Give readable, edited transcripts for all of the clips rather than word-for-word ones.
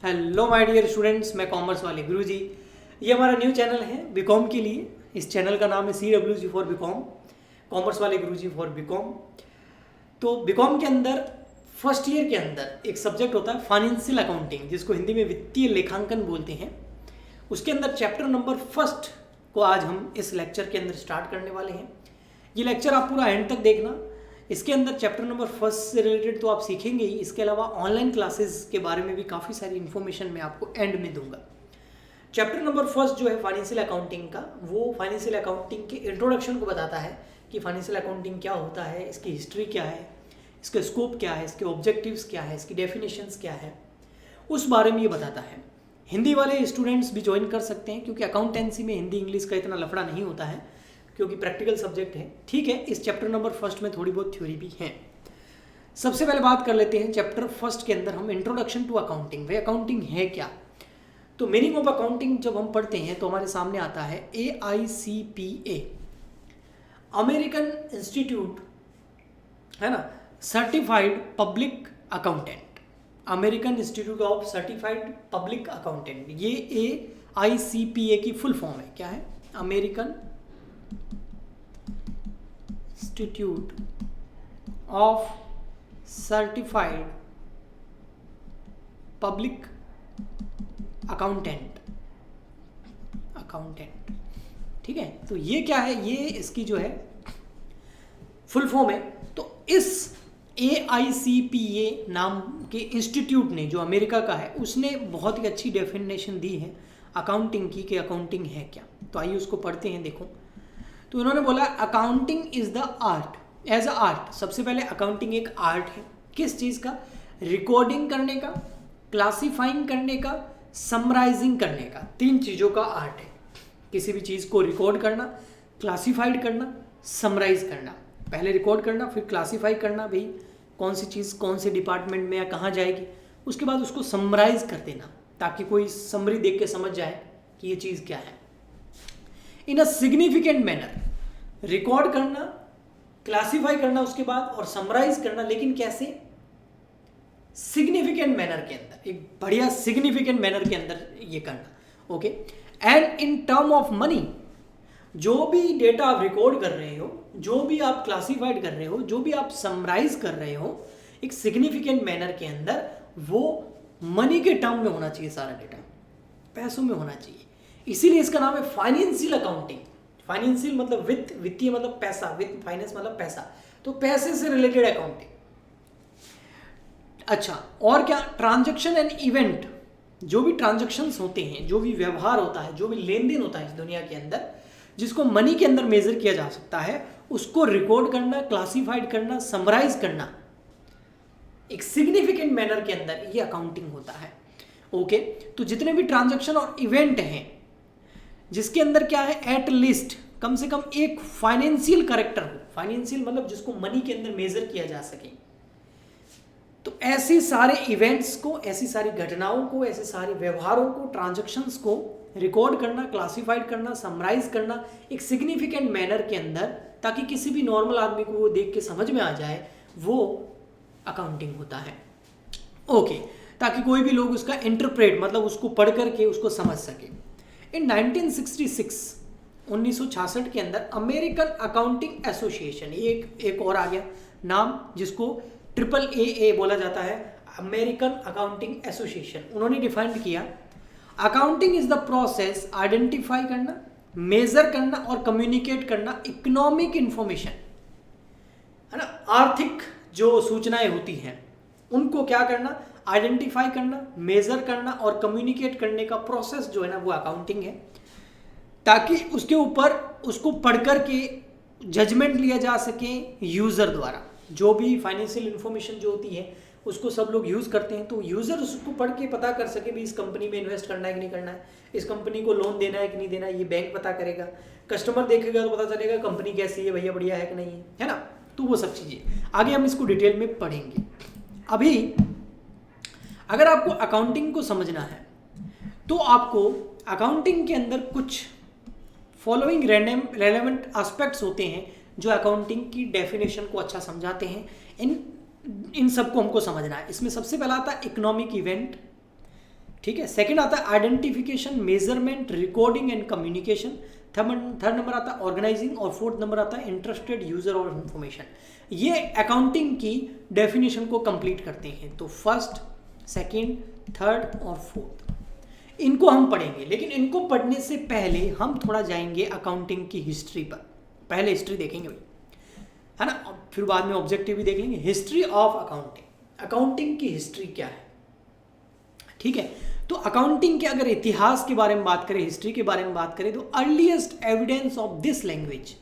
Hello my dear students, मैं commerce वाले गुरुजी। ये हमारा न्यू चैनल है बीकॉम के लिए। इस चैनल का नाम है CWG फॉर बीकॉम, कॉमर्स वाले गुरुजी फॉर बीकॉम। तो बीकॉम के अंदर फर्स्ट ईयर के अंदर एक सब्जेक्ट होता है फाइनेंशियल अकाउंटिंग, जिसको हिंदी में वित्तीय लेखांकन बोलते हैं। उसके अंदर चैप्टर नंबर फर्स्ट को आज हम इस लेक्चर के अंदर स्टार्ट करने वाले हैं। ये लेक्चर आप पूरा एंड तक देखना। इसके अंदर चैप्टर नंबर फर्स्ट से रिलेटेड तो आप सीखेंगे ही, इसके अलावा ऑनलाइन क्लासेस के बारे में भी काफ़ी सारी इन्फॉर्मेशन मैं आपको एंड में दूंगा। चैप्टर नंबर फर्स्ट जो है फाइनेंशियल अकाउंटिंग का, वो फाइनेंशियल अकाउंटिंग के इंट्रोडक्शन को बताता है कि फाइनेंशियल अकाउंटिंग क्या होता है, इसकी हिस्ट्री क्या है, इसका स्कोप क्या है, इसके ऑब्जेक्टिव्स क्या है, इसकी डेफिनेशंस क्या है, उस बारे में ये बताता है। हिंदी वाले स्टूडेंट्स भी ज्वाइन कर सकते हैं, क्योंकि अकाउंटेंसी में हिंदी इंग्लिश का इतना लफड़ा नहीं होता है, क्योंकि प्रैक्टिकल सब्जेक्ट है। ठीक है, इस चैप्टर नंबर फर्स्ट में थोड़ी बहुत थ्योरी भी है। सबसे पहले बात कर लेते हैं चैप्टर फर्स्ट के अंदर हम इंट्रोडक्शन टू अकाउंटिंग। भाई अकाउंटिंग है क्या? तो मीनिंग ऑफ अकाउंटिंग जब हम पढ़ते हैं तो हमारे सामने आता है AICPA, अमेरिकन इंस्टीट्यूट, है ना, certified public accountant, American institute of certified public accountant. ये AICPA की फुल फॉर्म है। क्या है? American institute of certified public accountant. ठीक है, तो ये क्या है? ये इसकी जो है फुल फॉर्म है। तो इस AICPA नाम के इंस्टीट्यूट ने, जो अमेरिका का है, उसने बहुत ही अच्छी डेफिनेशन दी है अकाउंटिंग की, कि अकाउंटिंग है क्या। तो आइए उसको पढ़ते हैं। देखो, तो उन्होंने बोला accounting is the art, as a art. सबसे पहले अकाउंटिंग एक आर्ट है। किस चीज़ का? रिकॉर्डिंग करने का, क्लासिफाइंग करने का, समराइजिंग करने का। तीन चीज़ों का आर्ट है। किसी भी चीज़ को रिकॉर्ड करना, क्लासिफाइड करना, समराइज करना। पहले रिकॉर्ड करना, फिर क्लासीफाई करना, भाई कौन सी चीज़ कौन से डिपार्टमेंट में या कहाँ जाएगी। उसके बाद उसको समराइज कर देना, ताकि कोई समरी देख के समझ जाए कि ये चीज़ क्या है। इन अ सिग्निफिकेंट मैनर, रिकॉर्ड करना, क्लासीफाई करना उसके बाद, और समराइज करना। लेकिन कैसे? सिग्निफिकेंट मैनर के अंदर, एक बढ़िया सिग्निफिकेंट मैनर के अंदर ये करना। Okay, and in term of money, जो भी डेटा आप रिकॉर्ड कर रहे हो, जो भी आप क्लासीफाइड कर रहे हो, जो भी आप समराइज कर रहे हो, एक सिग्निफिकेंट मैनर के अंदर, वो मनी के टर्म में होना चाहिए। सारा डेटा पैसों में होना चाहिए। इसीलिए इसका नाम है फाइनेंशियल अकाउंटिंग। फाइनेंशियल मतलब वित्त, वित्तीय मतलब पैसा, वित्त, फाइनेंस मतलब पैसा, तो पैसे से रिलेटेड अकाउंटिंग। अच्छा, और क्या? ट्रांजैक्शन एंड इवेंट, जो भी ट्रांजैक्शंस होते हैं, जो भी व्यवहार होता है, जो भी लेन देन होता है इस दुनिया के अंदर, जिसको मनी के अंदर मेजर किया जा सकता है, उसको रिकॉर्ड करना, क्लासिफाइड करना, समराइज करना एक सिग्निफिकेंट मैनर के अंदर, ये अकाउंटिंग होता है। ओके, तो जितने भी ट्रांजैक्शन और इवेंट हैं जिसके अंदर क्या है, एट लीस्ट कम से कम एक फाइनेंशियल कैरेक्टर हो। फाइनेंशियल मतलब जिसको मनी के अंदर मेजर किया जा सके। तो ऐसे सारे इवेंट्स को, ऐसी सारी घटनाओं को, ऐसे सारे व्यवहारों को, ट्रांजैक्शंस को रिकॉर्ड करना, क्लासिफाइड करना, समराइज करना एक सिग्निफिकेंट मैनर के अंदर, ताकि किसी भी नॉर्मल आदमी को वो देख के समझ में आ जाए, वो अकाउंटिंग होता है। ओके, ताकि कोई भी लोग उसका इंटरप्रेट, मतलब उसको पढ़ करके उसको समझ सके। इन 1966 के अंदर अमेरिकन अकाउंटिंग एसोसिएशन, एक और आ गया नाम, जिसको AAA बोला जाता है, अमेरिकन अकाउंटिंग एसोसिएशन। उन्होंने डिफाइन किया accounting is the process identify करना, मेजर करना और कम्युनिकेट करना इकोनॉमिक इंफॉर्मेशन, है ना, आर्थिक जो सूचनाएं होती हैं उनको क्या करना, आइडेंटिफाई करना, मेजर करना और कम्युनिकेट करने का प्रोसेस जो है ना, वो अकाउंटिंग है। ताकि उसके ऊपर उसको पढ़कर के जजमेंट लिया जा सके यूज़र द्वारा। जो भी फाइनेंशियल इंफॉर्मेशन जो होती है उसको सब लोग यूज़ करते हैं, तो यूज़र उसको पढ़ के पता कर सके भी इस कंपनी में इन्वेस्ट करना है कि नहीं करना है, इस कंपनी को लोन देना है कि नहीं देना है, ये बैंक पता करेगा। कस्टमर देखेगा तो पता चलेगा कंपनी कैसी है, भैया बढ़िया है कि नहीं है ना। तो वो सब चीज़ें आगे हम इसको डिटेल में पढ़ेंगे। अभी अगर आपको अकाउंटिंग को समझना है तो आपको अकाउंटिंग के अंदर कुछ फॉलोइंग रेलेवेंट एस्पेक्ट्स होते हैं जो अकाउंटिंग की डेफिनेशन को अच्छा समझाते हैं। इन सबको हमको समझना है। इसमें सबसे पहला आता है इकोनॉमिक इवेंट, ठीक है। सेकंड आता है identification, measurement, recording and communication. Third number आता है ऑर्गेनाइजिंग और फोर्थ नंबर आता है इंटरेस्टेड यूजर ऑफ इंफॉर्मेशन। ये अकाउंटिंग की डेफिनेशन को कंप्लीट करते हैं। तो फर्स्ट, सेकंड, थर्ड और फोर्थ इनको हम पढ़ेंगे, लेकिन इनको पढ़ने से पहले हम थोड़ा जाएंगे अकाउंटिंग की हिस्ट्री पर। पहले हिस्ट्री देखेंगे भाई, है ना, फिर बाद में ऑब्जेक्टिव भी देख लेंगे। हिस्ट्री ऑफ अकाउंटिंग, अकाउंटिंग की हिस्ट्री क्या है, ठीक है। तो अकाउंटिंग के अगर इतिहास के बारे में बात करें, हिस्ट्री के बारे में बात करें, तो earliest evidence of this language,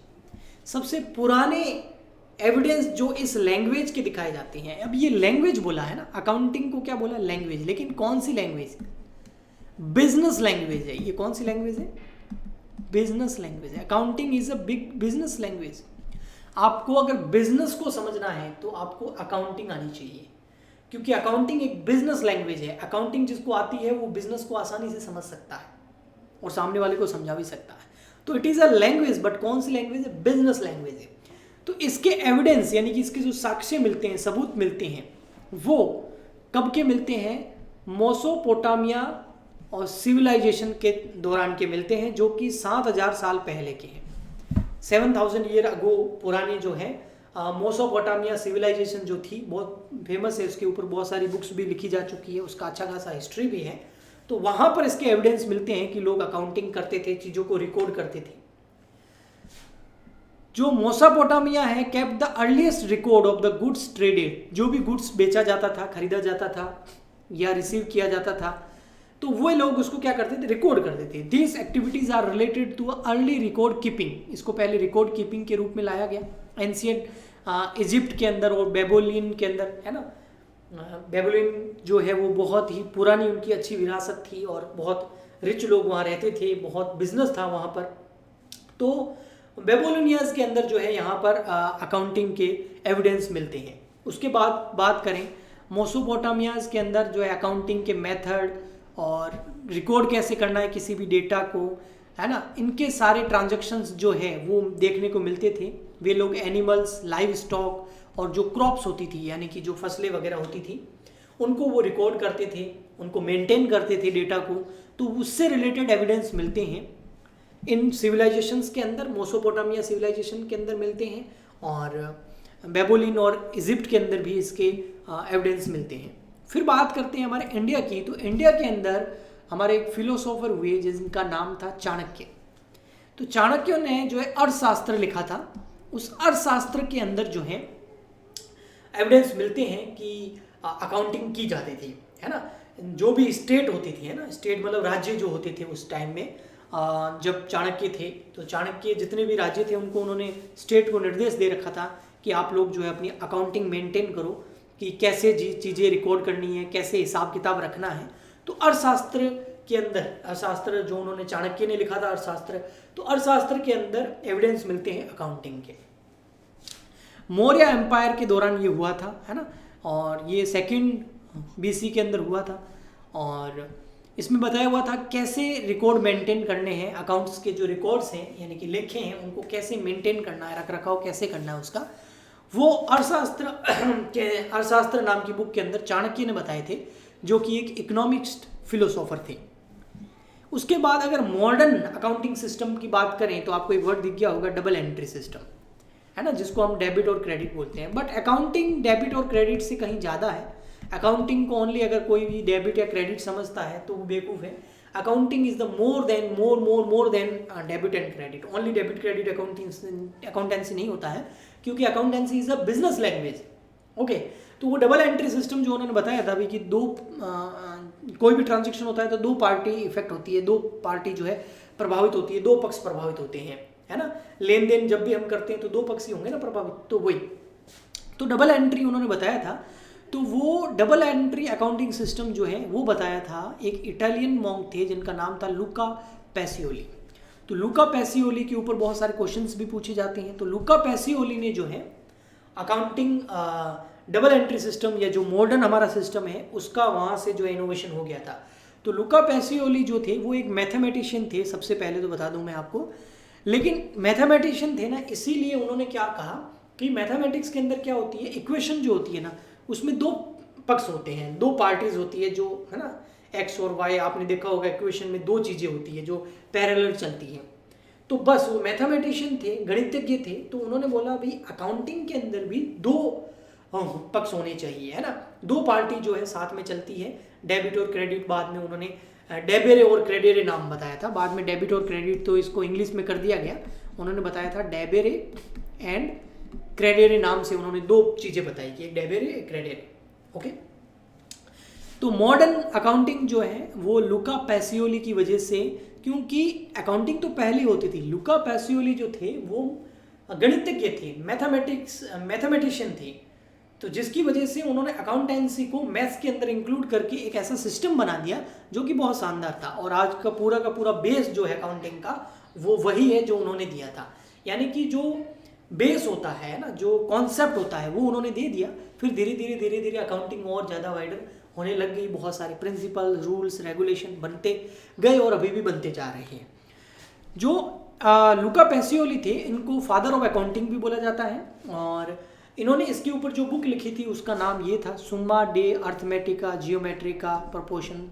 सबसे पुराने एविडेंस जो इस लैंग्वेज के दिखाए जाते हैं। अब ये लैंग्वेज बोला है ना, अकाउंटिंग को क्या बोला, लैंग्वेज, लेकिन कौन सी लैंग्वेज, बिजनेस लैंग्वेज है। ये कौन सी लैंग्वेज है, बिजनेस लैंग्वेज है। Accounting is a big business language. आपको अगर बिजनेस को समझना है तो आपको अकाउंटिंग आनी चाहिए, क्योंकि अकाउंटिंग एक बिजनेस लैंग्वेज है। अकाउंटिंग जिसको आती है वो बिजनेस को आसानी से समझ सकता है और सामने वाले को समझा भी सकता है। तो it is a language, but कौन सी लैंग्वेज है, बिजनेस लैंग्वेज है। तो इसके एविडेंस यानी कि इसके जो साक्ष्य मिलते हैं, सबूत मिलते हैं, वो कब के मिलते हैं, मेसोपोटामिया और सिविलाइजेशन के दौरान के मिलते हैं, जो कि 7000 साल पहले के हैं। 7000 ईयर अगो पुराने जो है मेसोपोटामिया सिविलाइजेशन जो थी, बहुत फेमस है, उसके ऊपर बहुत सारी बुक्स भी लिखी जा चुकी है, उसका अच्छा खासा हिस्ट्री भी है। तो वहाँ पर इसके एविडेंस मिलते हैं कि लोग अकाउंटिंग करते थे, चीज़ों को रिकॉर्ड करते थे। जो मेसोपोटामिया है kept the earliest record of the goods traded, जो भी गुड्स बेचा जाता था, खरीदा जाता था या रिसीव किया जाता था, तो वो लोग उसको क्या करते थे, रिकॉर्ड करते थे। This activities are related to early record keeping. इसको पहले रिकॉर्ड कीपिंग के रूप में लाया गया एंशिएंट इजिप्ट के अंदर और बेबोलियन के अंदर, है ना। बेबोलियन जो है वो बहुत ही पुरानी उनकी अच्छी विरासत थी और बहुत रिच लोग वहाँ रहते थे, बहुत बिजनेस था वहाँ पर। तो बेबोलियनियंस के अंदर जो है यहाँ पर अकाउंटिंग के एविडेंस मिलते हैं। उसके बाद बात करें मेसोपोटामियाज के अंदर जो है अकाउंटिंग के मेथड और रिकॉर्ड कैसे करना है किसी भी डेटा को, है ना, इनके सारे ट्रांजैक्शंस जो है वो देखने को मिलते थे। वे लोग एनिमल्स, लाइव स्टॉक और जो क्रॉप्स होती थी यानी कि जो फसलें वगैरह होती थी उनको वो रिकॉर्ड करते थे, उनको मेंटेन करते थे डेटा को। तो उससे रिलेटेड एविडेंस मिलते हैं इन सिविलाइजेशंस के अंदर, मेसोपोटामिया सिविलाइजेशन के अंदर मिलते हैं और बेबोलिन और इजिप्ट के अंदर भी इसके एविडेंस मिलते हैं। फिर बात करते हैं हमारे इंडिया की। तो इंडिया के अंदर हमारे एक फिलोसोफर हुए जिनका नाम था चाणक्य। तो चाणक्य ने जो है अर्थशास्त्र लिखा था। उस अर्थशास्त्र के अंदर जो है एविडेंस मिलते हैं कि अकाउंटिंग की जाती थी, है ना। जो भी स्टेट होती थी, है ना, स्टेट मतलब राज्य जो होते थे उस टाइम में, जब चाणक्य थे तो चाणक्य जितने भी राज्य थे उनको उन्होंने स्टेट को निर्देश दे रखा था कि आप लोग जो है अपनी अकाउंटिंग मेंटेन करो, कि कैसे चीज़ें रिकॉर्ड करनी है, कैसे हिसाब किताब रखना है। तो अर्थशास्त्र के अंदर, अर्थशास्त्र जो उन्होंने चाणक्य ने लिखा था अर्थशास्त्र, तो अर्थशास्त्र के अंदर एविडेंस मिलते हैं अकाउंटिंग के। मौर्य एम्पायर के दौरान ये हुआ था, है ना, और ये 2nd BC के अंदर हुआ था और इसमें बताया हुआ था कैसे रिकॉर्ड मेंटेन करने हैं, अकाउंट्स के जो रिकॉर्ड्स हैं यानी कि लेखे हैं उनको कैसे मेंटेन करना है, रख रखाव कैसे करना है उसका, वो अर्थशास्त्र नाम की बुक के अंदर चाणक्य ने बताए थे, जो कि एक इकोनॉमिक्स फिलोसोफर थे। उसके बाद अगर मॉडर्न अकाउंटिंग सिस्टम की बात करें तो आपको एक वर्ड दिख गया होगा, डबल एंट्री सिस्टम, है ना, जिसको हम डेबिट और क्रेडिट बोलते हैं। बट अकाउंटिंग डेबिट और क्रेडिट से कहीं ज़्यादा है। अकाउंटिंग को ओनली अगर कोई भी डेबिट या क्रेडिट समझता है तो वो बेवकूफ़ है। Accounting is the more than debit and credit. Only debit credit accountancy नहीं होता है, क्योंकि accountancy is a business language. Okay, तो वो डबल एंट्री सिस्टम जो उन्होंने बताया था कि कोई भी ट्रांजेक्शन होता है तो 2 पार्टी इफेक्ट होती है, 2 पार्टी जो है प्रभावित होती है, 2 पक्ष प्रभावित होते हैं, है ना। लेन देन जब भी हम करते हैं तो 2 पक्ष ही होंगे ना प्रभावित, तो वही तो डबल एंट्री उन्होंने बताया था। तो वो डबल एंट्री अकाउंटिंग सिस्टम जो है वो बताया था एक इटालियन मॉन्क थे जिनका नाम था लुका पैसियोली। तो लुका पैसियोली के ऊपर बहुत सारे क्वेश्चंस भी पूछे जाते हैं। तो लुका पैसियोली ने जो है अकाउंटिंग डबल एंट्री सिस्टम या जो मॉडर्न हमारा सिस्टम है उसका वहाँ से जो इनोवेशन हो गया था। तो लुका पैसियोली जो थे वो एक मैथमेटिशियन थे, सबसे पहले तो बता दूं मैं आपको। लेकिन मैथमेटिशियन थे ना, इसीलिए उन्होंने क्या कहा कि मैथमेटिक्स के अंदर क्या होती है, इक्वेशन जो होती है ना उसमें 2 पक्ष होते हैं, 2 पार्टीज होती है जो, है ना, एक्स और वाई, आपने देखा होगा इक्वेशन में दो चीज़ें होती है जो पैरेलल चलती हैं। तो बस वो मैथमेटिशियन थे, गणितज्ञ थे, तो उन्होंने बोला भाई अकाउंटिंग के अंदर भी दो पक्ष होने चाहिए, है ना, दो पार्टी जो है साथ में चलती है, डेबिट और क्रेडिट। बाद में उन्होंने डेबेरे और क्रेडेरे नाम बताया था, बाद में डेबिट और क्रेडिट तो इसको इंग्लिश में कर दिया गया, उन्होंने बताया था डेबेरे एंड क्रेडेरे नाम से उन्होंने दो चीज़ें बताई कि एक डेबेरे एक क्रेडेरे। ओके, तो मॉडर्न अकाउंटिंग जो है वो लुका पैसियोली की वजह से, क्योंकि अकाउंटिंग तो पहले होती थी, लुका पैसियोली जो थे वो गणितज्ञ थे, मैथमेटिशियन थे, तो जिसकी वजह से उन्होंने अकाउंटेंसी को मैथ्स के अंदर इंक्लूड करके एक ऐसा सिस्टम बना दिया जो कि बहुत शानदार था। और आज का पूरा बेस जो है अकाउंटिंग का वो वही है जो उन्होंने दिया था, यानी कि जो बेस होता है ना, जो कॉन्सेप्ट होता है वो उन्होंने दे दिया। फिर धीरे धीरे अकाउंटिंग और ज़्यादा वाइडर होने लग गई, बहुत सारे प्रिंसिपल, रूल्स, रेगुलेशन बनते गए और अभी भी बनते जा रहे हैं। जो लुका पैसियोली थे, इनको फादर ऑफ अकाउंटिंग भी बोला जाता है, और इन्होंने इसके ऊपर जो बुक लिखी थी उसका नाम ये था, सुम्मा डे अर्थमेटिका जियोमेट्रिका प्रोपोर्शन,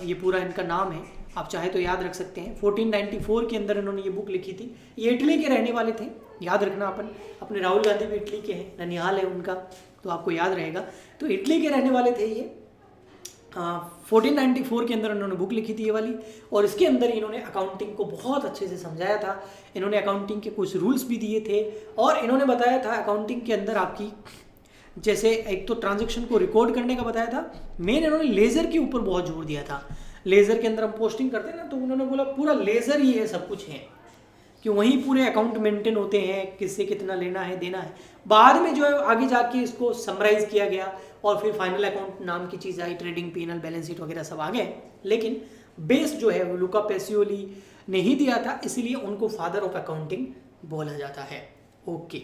ये पूरा इनका नाम है, आप चाहे तो याद रख सकते हैं। 1494 के अंदर इन्होंने ये बुक लिखी थी। ये इटली के रहने वाले थे, याद रखना, अपने राहुल गांधी भी इटली के हैं, ननिहाल है उनका, तो आपको याद रहेगा। तो इटली के रहने वाले थे ये। 1494 के अंदर इन्होंने बुक लिखी थी ये वाली, और इसके अंदर इन्होंने अकाउंटिंग को बहुत अच्छे से समझाया था। इन्होंने अकाउंटिंग के कुछ रूल्स भी दिए थे, और इन्होंने बताया था अकाउंटिंग के अंदर आपकी, जैसे एक तो ट्रांजैक्शन को रिकॉर्ड करने का बताया था, मेन इन्होंने लेज़र के ऊपर बहुत जोर दिया था। लेज़र के अंदर हम पोस्टिंग करते हैं ना, तो उन्होंने बोला पूरा लेज़र ही है, सब कुछ है, कि वहीं पूरे अकाउंट मेंटेन होते हैं, किससे कितना लेना है देना है। बाद में जो है आगे जाके इसको समराइज किया गया, और फिर फाइनल अकाउंट नाम की चीज़ आई, ट्रेडिंग, पीनल, बैलेंस शीट वगैरह सब आ गए, लेकिन बेस जो है वो लुका पैसियोली ने ही दिया था, इसीलिए उनको फादर ऑफ अकाउंटिंग बोला जाता है। ओके,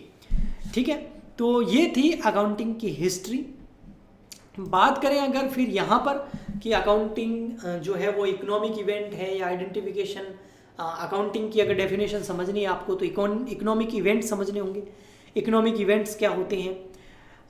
ठीक है, तो ये थी अकाउंटिंग की हिस्ट्री। बात करें अगर फिर यहाँ पर कि अकाउंटिंग जो है वो इकोनॉमिक इवेंट है या आइडेंटिफिकेशन, अकाउंटिंग की अगर डेफिनेशन समझनी है आपको तो इकोनॉमिक इवेंट समझने होंगे। इकोनॉमिक इवेंट्स क्या होते हैं,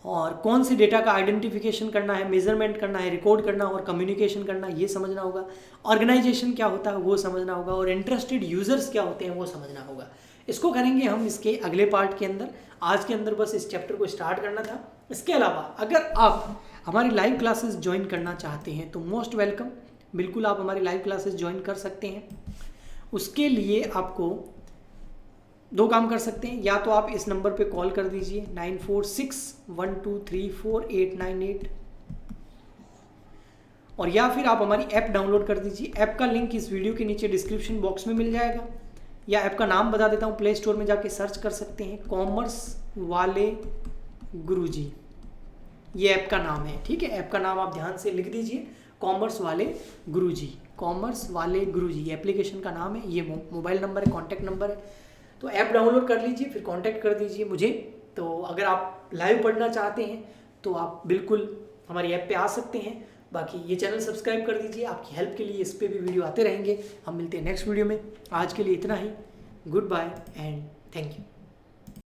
और कौन से डेटा का आइडेंटिफिकेशन करना है, मेजरमेंट करना है, रिकॉर्ड करना और कम्युनिकेशन करना, ये समझना होगा। ऑर्गेनाइजेशन क्या होता है वो समझना होगा, और इंटरेस्टेड यूजर्स क्या होते हैं वो समझना होगा। इसको करेंगे हम इसके अगले पार्ट के अंदर। आज के अंदर बस इस चैप्टर को स्टार्ट करना था। इसके अलावा अगर आप हमारी लाइव क्लासेस ज्वाइन करना चाहते हैं तो मोस्ट वेलकम, बिल्कुल आप हमारी लाइव क्लासेस ज्वाइन कर सकते हैं। उसके लिए आपको दो काम कर सकते हैं, या तो आप इस नंबर पे कॉल कर दीजिए 9461234898, और या फिर आप हमारी ऐप डाउनलोड कर दीजिए। ऐप का लिंक इस वीडियो के नीचे डिस्क्रिप्शन बॉक्स में मिल जाएगा, या ऐप का नाम बता देता हूँ, प्ले स्टोर में जाके सर्च कर सकते हैं, कॉमर्स वाले गुरुजी, ये ऐप का नाम है। ठीक है, ऐप का नाम आप ध्यान से लिख दीजिए, कॉमर्स वाले गुरुजी, कॉमर्स वाले गुरुजी, ये एप्लीकेशन का नाम है, ये मोबाइल नंबर है, कॉन्टैक्ट नंबर है। तो ऐप डाउनलोड कर लीजिए, फिर कांटेक्ट कर दीजिए मुझे। तो अगर आप लाइव पढ़ना चाहते हैं तो आप बिल्कुल हमारी ऐप पे आ सकते हैं। बाकी ये चैनल सब्सक्राइब कर दीजिए, आपकी हेल्प के लिए इस पे भी वीडियो आते रहेंगे। हम मिलते हैं नेक्स्ट वीडियो में, आज के लिए इतना ही। Goodbye and thank you.